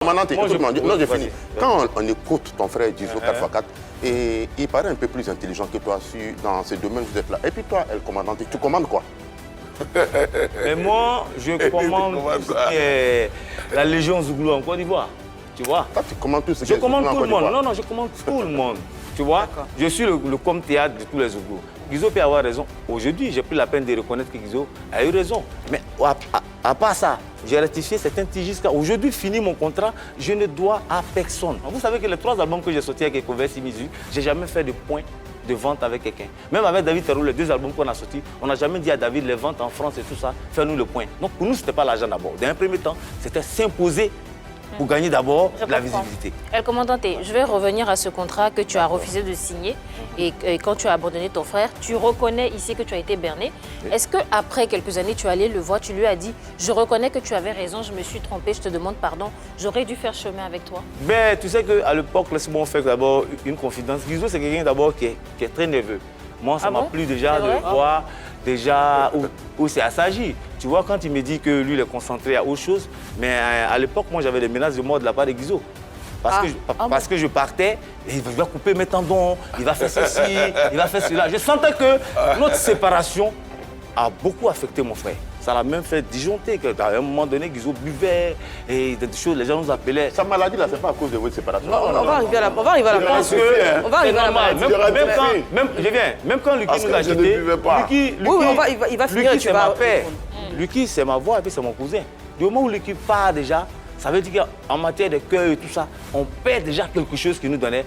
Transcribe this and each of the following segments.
Commandant, écoute-moi, non, j'ai fini. Quand on écoute ton frère Guizot 4x4, et il paraît un peu plus intelligent que toi dans ces domaines, vous êtes là. Et puis toi, El Commandant, tu commandes quoi? Mais moi, je commande la Légion Zouglou en Côte d'Ivoire. Tu vois? Toi, tu commandes tout ce Je commande tout le monde. Non, non, je commande tout le monde. Tu vois? Je suis le com théâtre de tous les Zouglous. Guizot peut avoir raison. Aujourd'hui, j'ai pris la peine de reconnaître que Guizot a eu raison. Mais à part ça, j'ai rectifié certains tiges jusqu'à aujourd'hui, fini mon contrat, je ne dois à personne. Vous savez que les 3 albums que j'ai sortis avec Ecover Simizu, je n'ai jamais fait de point de vente avec quelqu'un. Même avec David Terrou, les 2 albums qu'on a sortis, on n'a jamais dit à David les ventes en France et tout ça, fais-nous le point. Donc pour nous, ce n'était pas l'argent d'abord. Dans un premier temps, c'était s'imposer pour gagner d'abord la visibilité. El Commandante, je vais revenir à ce contrat que tu as refusé de signer et quand tu as abandonné ton frère, tu reconnais ici que tu as été berné. Est-ce qu'après quelques années, tu allais le voir, tu lui as dit « Je reconnais que tu avais raison, je me suis trompé, je te demande pardon, j'aurais dû faire chemin avec toi ». Ben, tu sais qu'à l'époque, laisse-moi faire d'abord une confidence. Guizot, c'est quelqu'un d'abord qui est très nerveux. Moi, ça m'a plu déjà de voir déjà où c'est assagi. Tu vois, quand il me dit que lui, il est concentré à autre chose, mais à l'époque, moi, j'avais des menaces de mort de la part de Guizot. Parce que je partais, et il va couper mes tendons, il va faire ceci, il va faire cela. Je sentais que notre séparation a beaucoup affecté mon frère. Ça l'a même fait disjoncter. À un moment donné, Guizot buvait et des choses, les gens nous appelaient. Sa maladie, là, c'est pas à cause de votre séparation. On va arriver à la parce que on va arriver à la maladie. Même quand Lucky nous a quittés, il va finir. Lucky, c'est ma paix. Lucky, c'est ma voix et puis c'est mon cousin. Du moment où Lucky part déjà, ça veut dire qu'en matière de cœur et tout ça, on perd déjà quelque chose qui nous donnait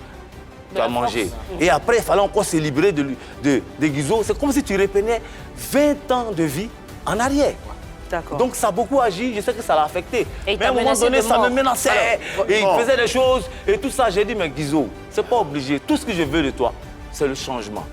à manger. Et après, il fallait encore se libérer de Guizot. C'est comme si tu reprenais 20 ans de vie en arrière. Donc ça a beaucoup agi, je sais que ça l'a affecté. Mais à un moment donné, ça me menaçait. Et il faisait des choses et tout ça. J'ai dit, mais Guizot, c'est pas obligé. Tout ce que je veux de toi, c'est le changement.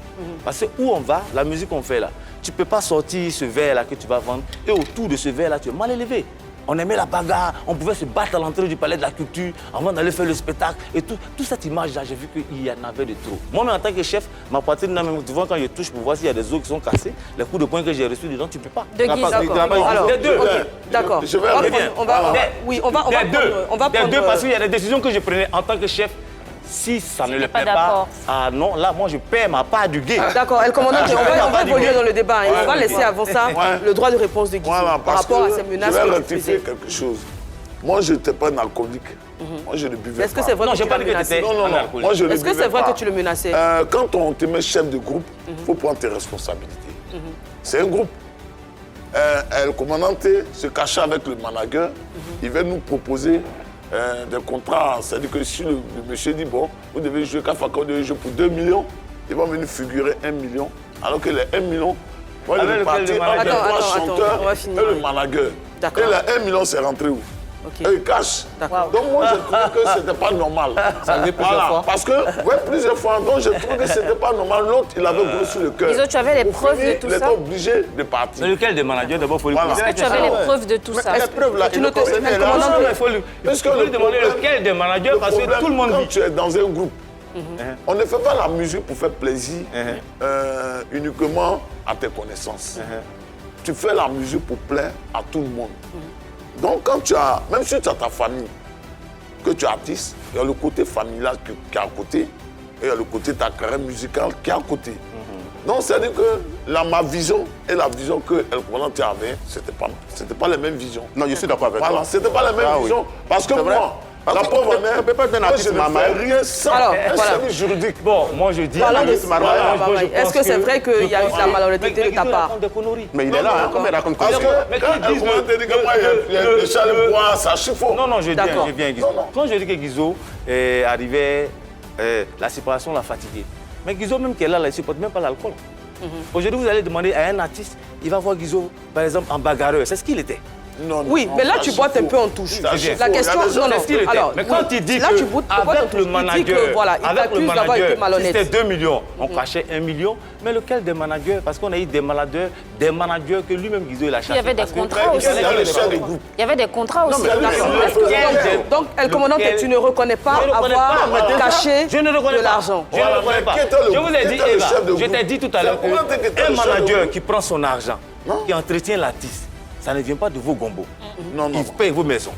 Parce que où on va, la musique qu'on fait là, tu ne peux pas sortir ce verre-là que tu vas vendre et autour de ce verre-là, tu es mal élevé. On aimait la bagarre, on pouvait se battre à l'entrée du palais de la culture avant d'aller faire le spectacle. Et toute cette image-là, j'ai vu qu'il y en avait de trop. Moi-même, en tant que chef, ma poitrine, souvent quand je touche pour voir s'il y a des os qui sont cassés, les coups de poing que j'ai reçus dedans, tu ne peux pas. De Guizot. Des deux. D'accord. On va prendre... Des deux, parce qu'il y a des décisions que je prenais en tant que chef. Si ça ne le plaît pas, ah non, là, moi, je perds ma part du guet. D'accord, El Commandant, on va évoluer dans le débat. On va laisser avant ça le droit de réponse de Guizot par rapport à ces menaces. Je vais rectifier quelque chose. Moi, je n'étais pas un alcoolique. Moi, je ne buvais pas. Est-ce que c'est vrai que tu le menaçais? Non. Moi, je ne Est-ce que c'est vrai que tu le menaçais? Quand on te met chef de groupe, il faut prendre tes responsabilités. C'est un groupe. El Commandante se cachait avec le manager. Il va nous proposer des contrats, c'est-à-dire que si le monsieur dit, bon, vous devez jouer 4 fois, vous devez jouer pour 2 millions, il va venir figurer 1 million, alors que les 1 million, moi, il est parti entre les 3 chanteurs et le manager. Et les 1 million, c'est rentré où? Et il cache. Donc moi, je trouve que ce n'était pas normal. Ça arrivait plusieurs fois. Parce que, plusieurs fois, donc je trouve que ce n'était pas normal. L'autre, il avait gros sur le cœur. Guizot, tu avais les preuves de tout ça? Il était obligé de partir. Mais lequel des managers, d'abord, il faut lui poser la question. Tu avais les preuves de tout ça? Les preuves, là, tu ne te connais là. Il faut lui demander lequel des managers, parce que tout le monde quand vit. tu es dans un groupe, on ne fait pas la musique pour faire plaisir uniquement à tes connaissances. Tu fais la musique pour plaire à tout le monde. Donc, quand tu as, même si tu as ta famille, que tu es artiste, il y a le côté familial qui est à côté, et il y a le côté de ta carrière musicale qui est à côté. Donc, c'est-à-dire que ma vision et la vision que El Commandante avait, ce n'était pas les mêmes visions. Non, je suis d'accord avec toi. Voilà, ce n'était pas les mêmes visions. Parce que moi, la pauvre mère, je ne fais rien sans un service juridique. Bon, moi je dis... Est-ce que c'est vrai qu'il y a eu de la malhonnêteté de ta part? Mais il est là, comment il raconte quoi? Parce que quand El Commandante dit que moi, il y a des chats de bois, ça chiffon. Non, je viens Guizot. Quand je dis que Guizot est arrivé, la séparation l'a fatigué. Mais Guizot, même qui est là, il ne supporte même pas l'alcool. Aujourd'hui, vous allez demander à un artiste, il va voir Guizot, par exemple, en bagarreur. C'est ce qu'il était. Oui, mais là tu boites un peu en touche. La question, non. Alors, mais quand il dit qu'avec le manager, c'était 2 millions, on cachait 1 million, mais lequel des managers? Parce qu'on a eu des managers que lui-même Guizot il a cherché. Il y avait des contrats aussi. Il y avait des contrats aussi. Donc, El Commandante, tu ne reconnais pas avoir caché de l'argent. Je ne reconnais pas. Je vous ai dit, Eva, je t'ai dit tout à l'heure qu'un manager qui prend son argent, qui entretient l'artiste, ça ne vient pas de vos gombos. Il paye vos maisons.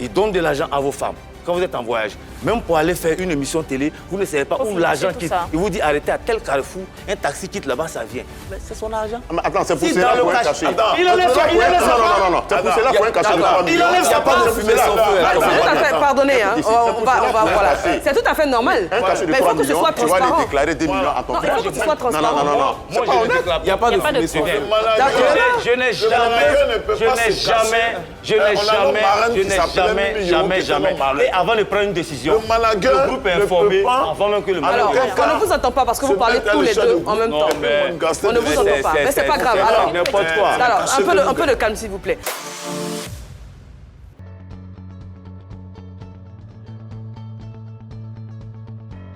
ils donnent de l'argent à vos femmes. Quand vous êtes en voyage, même pour aller faire une émission télé, vous ne savez pas où l'argent quitte. Il vous dit arrêtez à tel carrefour, un taxi quitte là-bas, ça vient. Mais c'est son argent. Mais attends, c'est pour cela pour un cachet. Il enlève ça, il enlève ça. Non, c'est pour cela pour un cachet de 3 millions. Il enlève ça, pas de fumer son feu. Pardonnez, on va voilà. C'est tout à fait normal. Un cachet de Mais il 3 faut que ce millions, soit tu vas transparent. les déclarer 2 millions à ton Non, il faut que ce soit transparent. Non. Moi, je ne déclare pas. Il n'y a pas de fumée sans feu. Je n'ai jamais. Et avant de prendre une décision, le groupe est informé avant même que le Alors, manager. on ne vous entend pas parce que vous parlez tous les deux en même temps. On ne vous entend pas. Mais c'est pas grave. N'importe quoi. Alors, un peu de calme, s'il vous plaît.